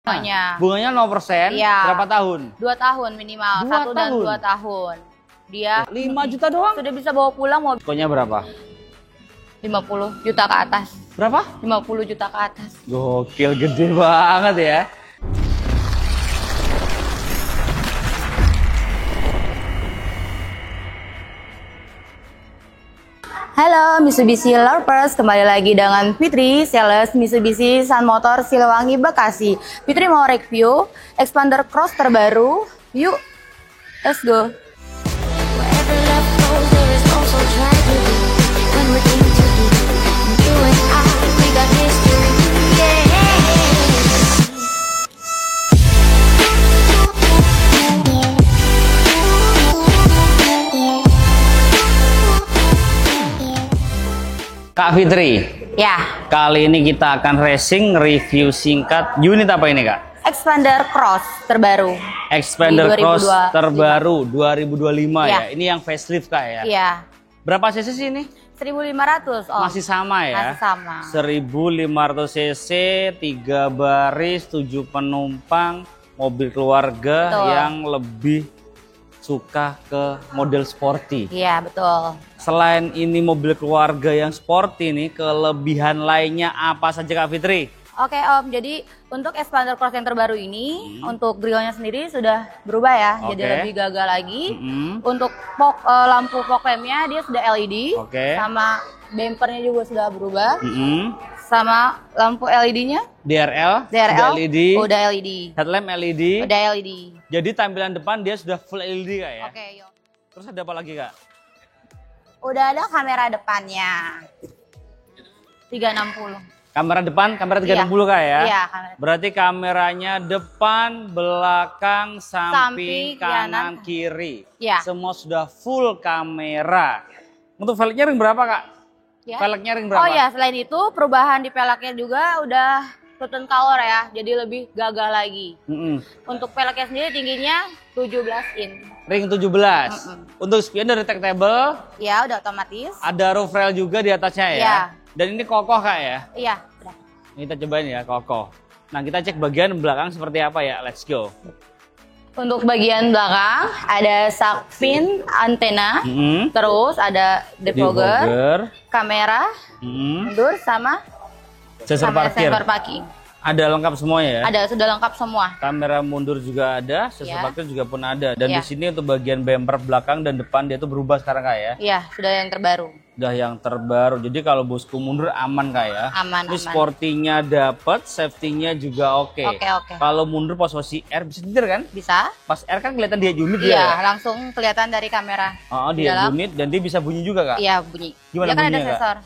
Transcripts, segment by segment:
Bunganya 0%, Iya. berapa tahun? 2 tahun minimal, 1 dan 2 tahun. Dia 5 juta doang? sudah bisa bawa pulang mobil. Diskonya berapa? 50 juta ke atas. Berapa? 50 juta ke atas. Gokil, gede banget ya. Halo Mitsubishi Lovers, kembali lagi dengan Fitri, sales Mitsubishi Sun Motor Siliwangi, Bekasi. Fitri mau review Xpander Cross terbaru. Yuk, let's go. Kak Fitri, Ya, kali ini kita akan racing review singkat unit apa ini Kak? Xpander Cross terbaru. Xpander Di Cross 2025. terbaru 2025 Ya. ya. Ini yang facelift Kak ya. Iya, Berapa cc sih ini? 1500. Oh, Masih sama ya? masih sama. 1500 cc, 3 baris, 7 penumpang, mobil keluarga Betul. yang lebih suka ke model sporty. Iya, betul. Selain ini mobil keluarga yang sporty nih, kelebihan lainnya apa saja Kak Fitri? Oke Om, jadi untuk Xpander Cross yang terbaru ini, untuk grillnya sendiri sudah berubah ya, jadi Oke. lebih gagah lagi. Mm-mm. Untuk lampu fog lampnya dia sudah LED, Oke. sama bumpernya juga sudah berubah, Mm-mm. sama lampu LED-nya DRL, DRL sudah LED, udah LED, headlamp LED. udah LED. Jadi tampilan depan dia sudah full LED Kak ya. Oke, yuk. Terus ada apa lagi Kak? Udah ada kamera depannya 360. Kamera depan, kamera 360 Kak ya. Iya, kamera. Berarti kameranya depan, belakang, samping, Samping, kanan, kanan. kiri. Iya. Semua sudah full kamera. Untuk velgnya ring berapa Kak? Ya. Velgnya ring berapa? Oh ya, selain itu perubahan di peleknya juga udah Toten color ya, jadi lebih gagah lagi. Mm-mm. Untuk peleknya sendiri tingginya 17 in. Ring 17. Untuk spion dari detectable, Ya, udah otomatis. ada roof rail juga di atasnya ya. Iya. Dan ini kokoh Kak ya. Iya, udah. Ini kita cobain ya, kokoh. Nah, kita cek bagian belakang seperti apa ya. Let's go. Untuk bagian belakang ada shark fin, antena, Mm-mm. terus ada defogger, Defogger. kamera, Mm-mm. mundur sama Sensor parkir. sensor parking. Ada lengkap semuanya ya. Ada, sudah lengkap semua. Kamera mundur juga ada, sensor Ya. parkir juga pun ada. Dan Ya. di sini untuk bagian bumper belakang dan depan dia tuh berubah sekarang Kak ya. Iya, sudah yang terbaru. Udah yang terbaru. Jadi kalau bosku mundur aman Kak ya. Aman, Ini aman. sporty-nya dapet, safety-nya juga oke. Oke. Kalau mundur pas posisi R bisa nyetir kan? Bisa? Pas R kan kelihatan dia unit dia Iya, ya. langsung kelihatan dari kamera. Oh, di dia dalam. unit dan dia bisa bunyi juga Kak. Iya, bunyi. Gimana Dia kan ada bunyinya, Kak? sensor.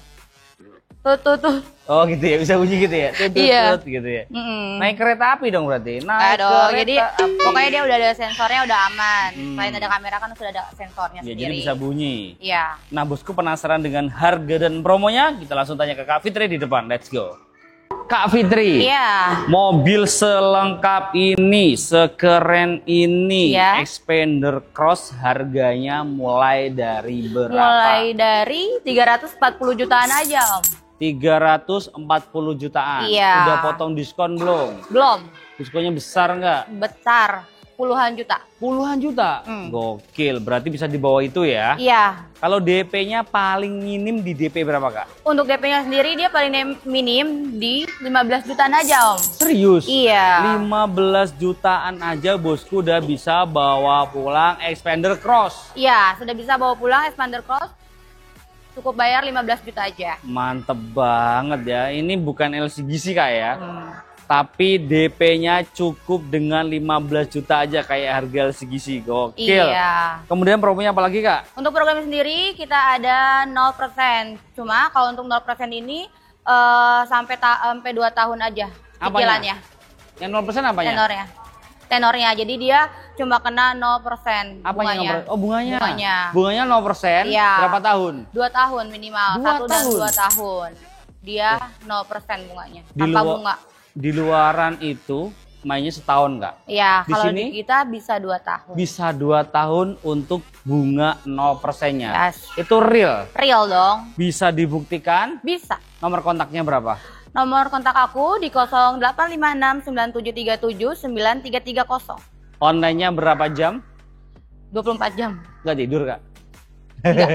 Tuh. Oh gitu ya, bisa bunyi gitu ya. Tut, tut, Iya. tut, gitu ya. Mm-mm. Naik kereta api dong berarti. Nggak Naik dong, kereta jadi api. pokoknya dia udah ada sensornya, udah aman. Hmm. Selain ada kamera kan sudah ada sensornya Ya, sendiri. jadi bisa bunyi. Iya. Nah, bosku penasaran dengan harga dan promonya? Kita langsung tanya ke Kak Fitri di depan. Let's go. Kak Fitri, Iya. mobil selengkap ini, sekeren ini, Iya. Xpander Cross harganya mulai dari berapa? Mulai dari 340 jutaan aja, Om. 340 jutaan. Iya. Udah potong diskon belum? Belum. Diskonnya besar nggak? Besar. Puluhan juta. Puluhan juta? Gokil, berarti bisa di bawah itu ya? Iya. Kalau DP-nya paling minim di DP berapa Kak? Untuk DP-nya sendiri dia paling minim di 15 jutaan aja, Om. Serius? Iya. 15 jutaan aja bosku udah bisa bawa pulang Xpander Cross. Iya, sudah bisa bawa pulang Xpander Cross. Cukup bayar 15 juta aja. Mantep banget ya. Ini bukan LCGC Kak ya. Tapi DP-nya cukup dengan 15 juta aja kayak harga LCGC. Gokil. Iya. Kemudian promonya apa lagi Kak? Untuk programnya sendiri kita ada 0%. Cuma kalau untuk 0% ini sampai 2 tahun aja cicilannya. Yang 0% apanya? Tenornya. Jadi dia cuma kena 0% Apanya bunganya. 0%? Oh, bunganya. Bunganya. Bunganya 0%. Iya. Berapa tahun? 2 tahun minimal. 2 1 dan tahun? 2 tahun. Dia 0% bunganya. Di Tanpa luar- bunga. Di luaran itu mainnya setahun Kak? Iya, Di kalau sini? di kita bisa 2 tahun. Bisa 2 tahun untuk bunga 0%-nya. Yes. Itu real. Real dong. Bisa dibuktikan. Bisa. Nomor kontaknya berapa? Nomor kontak aku di 085697379330. Online-nya berapa jam? 24 jam. Nggak tidur, Kak? Enggak.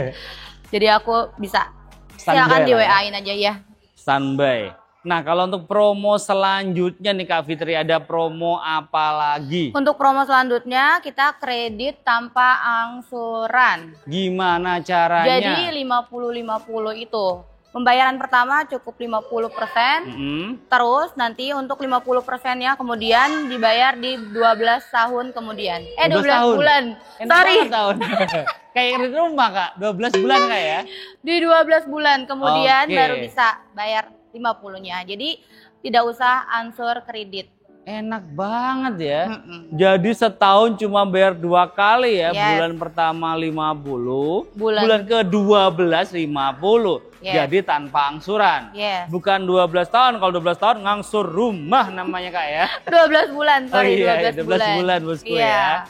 Jadi aku bisa. Silakan Standby di lah ya. WA-in aja ya. Standby. Nah, kalau untuk promo selanjutnya nih Kak Fitri, ada promo apa lagi? Untuk promo selanjutnya kita kredit tanpa angsuran. Gimana caranya? Jadi 50-50 itu. Pembayaran pertama cukup 50%. Terus nanti untuk 50%-nya kemudian dibayar di 12 tahun kemudian. 12 tahun. bulan. Enak Sorry. banget tahun. Kayak di rumah, Kak. 12 bulan Kak ya? Di 12 bulan kemudian Oke. baru bisa bayar 50-nya. Jadi tidak usah ansur kredit. Enak banget ya. Mm-mm. Jadi setahun cuma bayar 2 kali ya. Yes. Bulan pertama 50, Bulan- bulan ke-12 50. Yes. Jadi tanpa angsuran. Yes. Bukan 12 tahun, kalau 12 tahun ngangsur rumah namanya Kak ya. 12 bulan, sorry, Oh iya, 12 bulan bosku Iya. ya.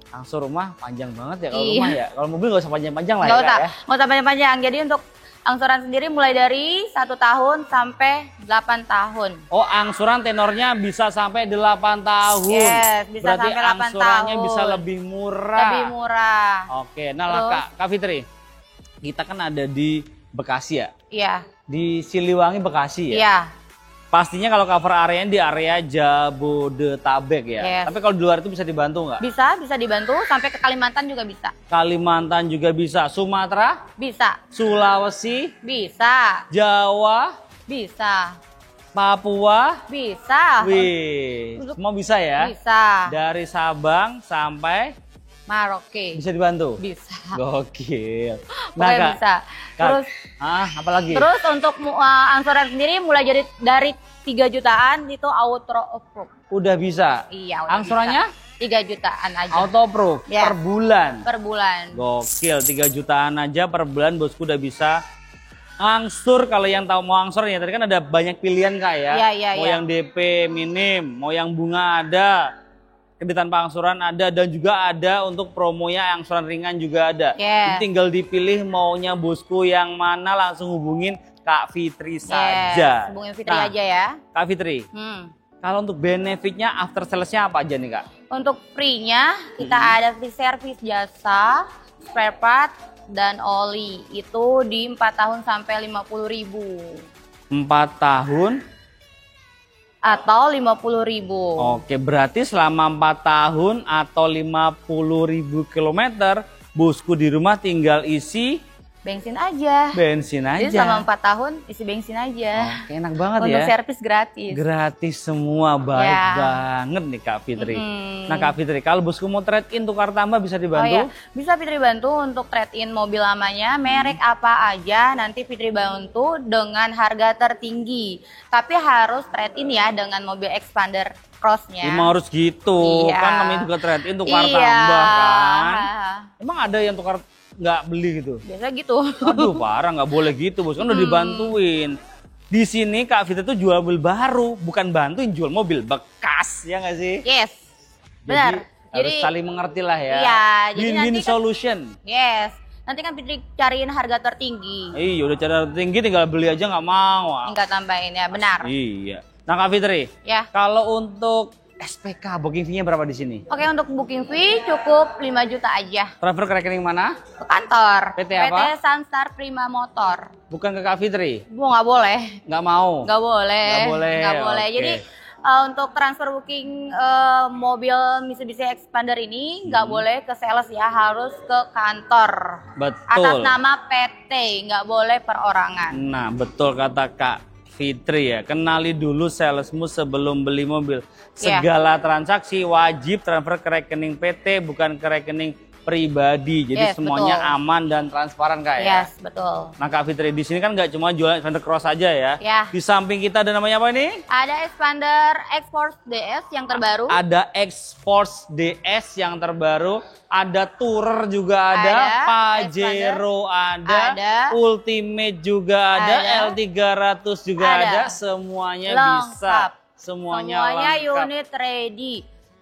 Ngangsur rumah panjang banget ya kalau Iya. rumah ya. Kalau mobil nggak usah panjang-panjang lah Nggak ya usah, Kak ya. nggak usah panjang-panjang. Jadi untuk angsuran sendiri mulai dari 1 tahun sampai 8 tahun. Oh, angsuran tenornya bisa sampai 8 tahun. Yes, bisa Berarti sampai 8 angsurannya tahun. bisa lebih murah. Lebih murah. Oke, nah lah Terus? Kak Fitri. Kita kan ada di Bekasi ya. Iya, Di Siliwangi Bekasi ya. iya. Pastinya kalau cover areanya di area Jabodetabek ya. Yes. Tapi kalau di luar itu bisa dibantu nggak? Bisa dibantu sampai ke Kalimantan juga bisa. Kalimantan juga bisa. Sumatera, Bisa, Sulawesi, bisa, Jawa, bisa, Papua. bisa. Wih, Untuk- semua bisa ya. Bisa. Dari Sabang sampai Maroke. bisa dibantu. Bisa. Gokil. Pokoknya bisa. Kak, Terus apalagi? terus untuk angsuran sendiri mulai dari 3 jutaan itu auto approve. Udah bisa. Iya, udah Angsurannya bisa. 3 jutaan aja auto approve Ya. per bulan. per bulan. Gokil, 3 jutaan aja per bulan bosku udah bisa angsur. Kalau yang tahu mau angsur ya, tadi kan ada banyak pilihan Kak ya. Iya, iya, Mau iya. yang DP minim, mau yang bunga ada, kredit tanpa angsuran ada, dan juga ada untuk promonya angsuran ringan juga ada. Yes. Jadi tinggal dipilih maunya bosku yang mana, langsung hubungin Kak Fitri saja. Hubungin Fitri Nah, aja ya. Kak Fitri, kalau untuk benefitnya after salesnya apa aja nih Kak? Untuk free-nya kita ada free service jasa, spare part, dan oli. Itu di 4 tahun sampai 50.000 4 tahun. atau 50.000. Oke, berarti selama 4 tahun atau 50.000 kilometer, bosku di rumah tinggal isi Bensin aja. bensin aja. Jadi selama 4 tahun isi bensin aja. Oke, enak banget Untuk ya. servis gratis. Gratis semua, baik Ya. banget nih Kak Fitri. Mm-mm. Nah Kak Fitri, kalau bosku mau trade-in tukar tambah bisa Oh dibantu? ya, bisa Fitri bantu untuk trade-in mobil lamanya, merek apa aja nanti Fitri bantu dengan harga tertinggi. Tapi harus trade-in ya dengan mobil Expander Cross-nya. Emang harus gitu, Iya. kan namanya juga trade-in tukar Iya. tambah kan. Emang ada yang tukar nggak beli gitu? Biasa gitu. Aduh parah, nggak boleh gitu bos, kan udah dibantuin. Di sini Kak Fitri tuh jual mobil baru, bukan bantuin jual mobil bekas, ya nggak sih? Yes. Benar. Harus saling mengerti lah ya. Iya, jadi Win-win nanti kan- solution. Yes. Nanti kan Fitri cariin harga tertinggi. Iya udah cara tinggi tinggal beli aja nggak mau. Enggak tambahin ya, benar. Iya. Nah Kak Fitri, Ya. kalau untuk SPK booking fee-nya berapa di sini? Oke, untuk booking fee cukup 5 juta aja Transfer ke rekening mana? ke kantor. PT apa? PT Sunstar Prima Motor. Bukan ke Kak Fitri? Bu nggak boleh. Nggak mau? Nggak boleh. Nggak boleh, Nggak boleh. oke. Jadi untuk transfer booking mobil Mitsubishi Expander ini nggak boleh ke sales ya, harus ke kantor. Betul. Atas nama PT, nggak boleh perorangan. Nah, betul kata Kak Fitri ya. Kenali dulu salesmu sebelum beli mobil. Iya. Segala transaksi wajib transfer ke rekening PT, bukan ke rekening pribadi. Jadi Yes, semuanya betul. aman dan transparan Kak ya. Yes, betul. Nah Kak Fitri, di sini kan nggak cuma jualan Expander Cross aja ya. Ya. Di samping kita ada namanya apa ini? Ada Expander X-Force DS yang terbaru. Ada X-Force DS yang terbaru, ada Tourer juga ada, Ada, Pajero ada, Ultimate juga ada, Ada. L300 juga Ada. ada, semuanya Lengkap. bisa. Semuanya lengkap. unit ready.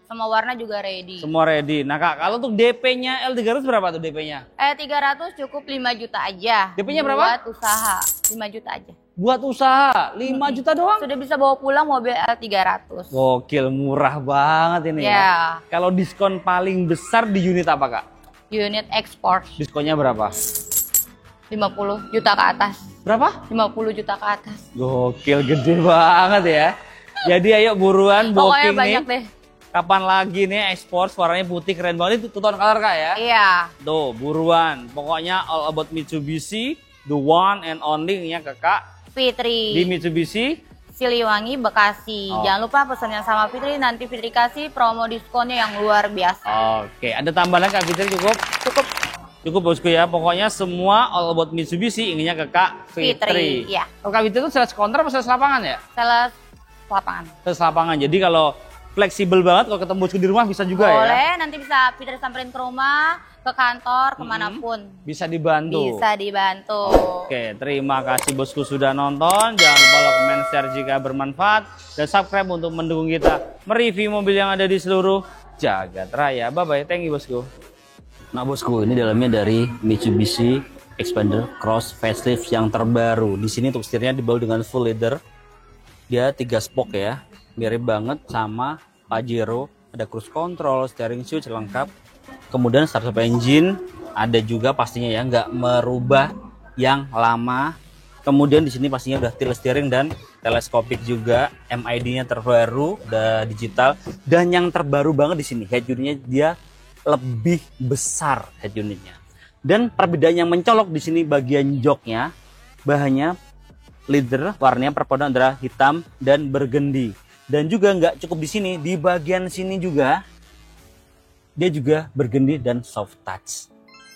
Semua warna juga ready. Semua ready. Nah Kak, kalau untuk DP-nya L300 berapa tuh DP-nya? 300 cukup 5 juta aja. DP-nya berapa? Buat usaha 5 juta aja. Buat usaha 5 juta doang? Sudah bisa bawa pulang mobil L300. Gokil, murah banget ini ya. Kalau diskon paling besar di unit apa Kak? Unit ekspor. Diskonnya berapa? 50 juta ke atas. Berapa? 50 juta ke atas. Gokil, gede banget ya. Jadi ayo buruan Pokoknya booking banyak nih. deh. Kapan lagi nih ekspor, warnanya putih keren banget. Itu two-tone color Kak ya? Iya. Tuh, buruan. Pokoknya all about Mitsubishi, the one and only nya Kakak Fitri. di Mitsubishi Siliwangi, Bekasi. Oh. Jangan lupa pesannya sama Fitri, nanti Fitri kasih promo diskonnya yang luar biasa. Oke, ada tambahan Kak Fitri cukup? Cukup Cukup bosku ya. Pokoknya semua all about Mitsubishi inginnya ke Kak Fitri. Fitri, iya. Kalau Kak Fitri itu sales counter apa sales lapangan ya? sales lapangan. Sales lapangan. Jadi kalau fleksibel banget kalau ketemu bosku di rumah bisa juga ya? Boleh, nanti bisa Fitri samperin ke rumah, ke kantor, kemanapun. Bisa dibantu. Bisa dibantu. Oke, terima kasih bosku sudah nonton. Jangan lupa like, comment, share jika bermanfaat. Dan subscribe untuk mendukung kita mereview mobil yang ada di seluruh jagat raya. Bye-bye, thank you bosku. Nah bosku, ini dalamnya dari Mitsubishi Xpander Cross facelift yang terbaru. Di sini untuk setirnya dibawa dengan full leather. Dia 3 spoke ya, mirip banget sama Pajero. Ada cruise control, steering switch lengkap. Kemudian startup engine ada juga pastinya ya, nggak merubah yang lama. Kemudian di sini pastinya udah tilt steering dan teleskopik juga. MID-nya terbaru, udah digital. Dan yang terbaru banget di sini head unitnya dia lebih besar head unitnya. Dan perbedaan yang mencolok di sini bagian joknya, bahannya leather, warnanya perpaduan antara hitam dan burgundy. Dan juga nggak cukup di sini, di bagian sini juga dia juga burgundy dan soft touch.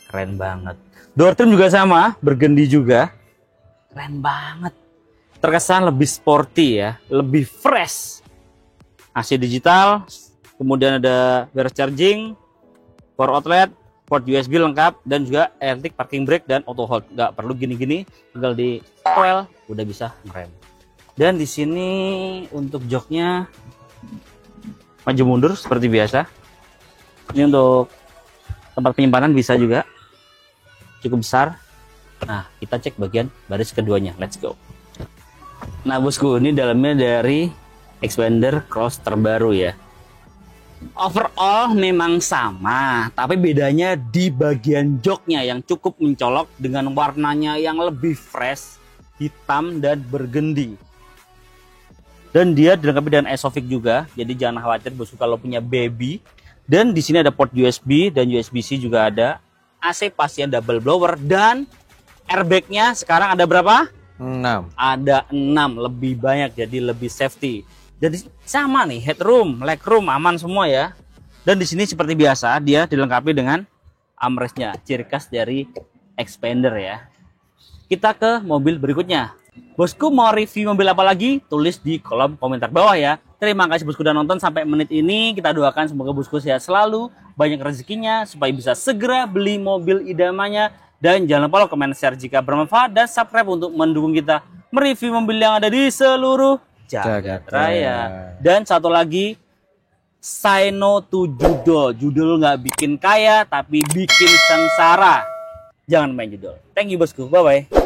Keren banget. Door trim juga sama, burgundy juga. Keren banget. Terkesan lebih sporty ya, lebih fresh. AC digital, kemudian ada wireless charging, power outlet, port USB lengkap, dan juga electric parking brake dan auto hold. Nggak perlu gini-gini, tinggal di coil udah bisa ngerem. Dan di sini untuk joknya maju mundur seperti biasa. Ini untuk tempat penyimpanan bisa juga, cukup besar. Nah, kita cek bagian baris keduanya. Let's go. Nah bosku, ini dalamnya dari Xpander Cross terbaru ya. Overall memang sama, tapi bedanya di bagian joknya yang cukup mencolok dengan warnanya yang lebih fresh, hitam dan burgundy. Dan dia dilengkapi dengan Isofix juga, jadi jangan khawatir bosku kalau punya baby. Dan di sini ada port USB dan USB-C juga ada. AC pastinya double blower dan airbagnya sekarang ada berapa? 6. Ada 6, lebih banyak jadi lebih safety. Jadi sama nih, headroom, legroom aman semua ya. Dan di sini seperti biasa dia dilengkapi dengan armrestnya, ciri khas dari Xpander ya. Kita ke mobil berikutnya. Bosku mau review mobil apa lagi? Tulis di kolom komentar bawah ya. Terima kasih bosku udah nonton sampai menit ini. Kita doakan semoga bosku sehat selalu, banyak rezekinya supaya bisa segera beli mobil idamannya. Dan jangan lupa like, comment, share jika bermanfaat dan subscribe untuk mendukung kita mereview mobil yang ada di seluruh jagat raya. Dan satu lagi, say no to judul. Judul nggak bikin kaya tapi bikin sengsara. Jangan main judul. Thank you bosku, bye bye.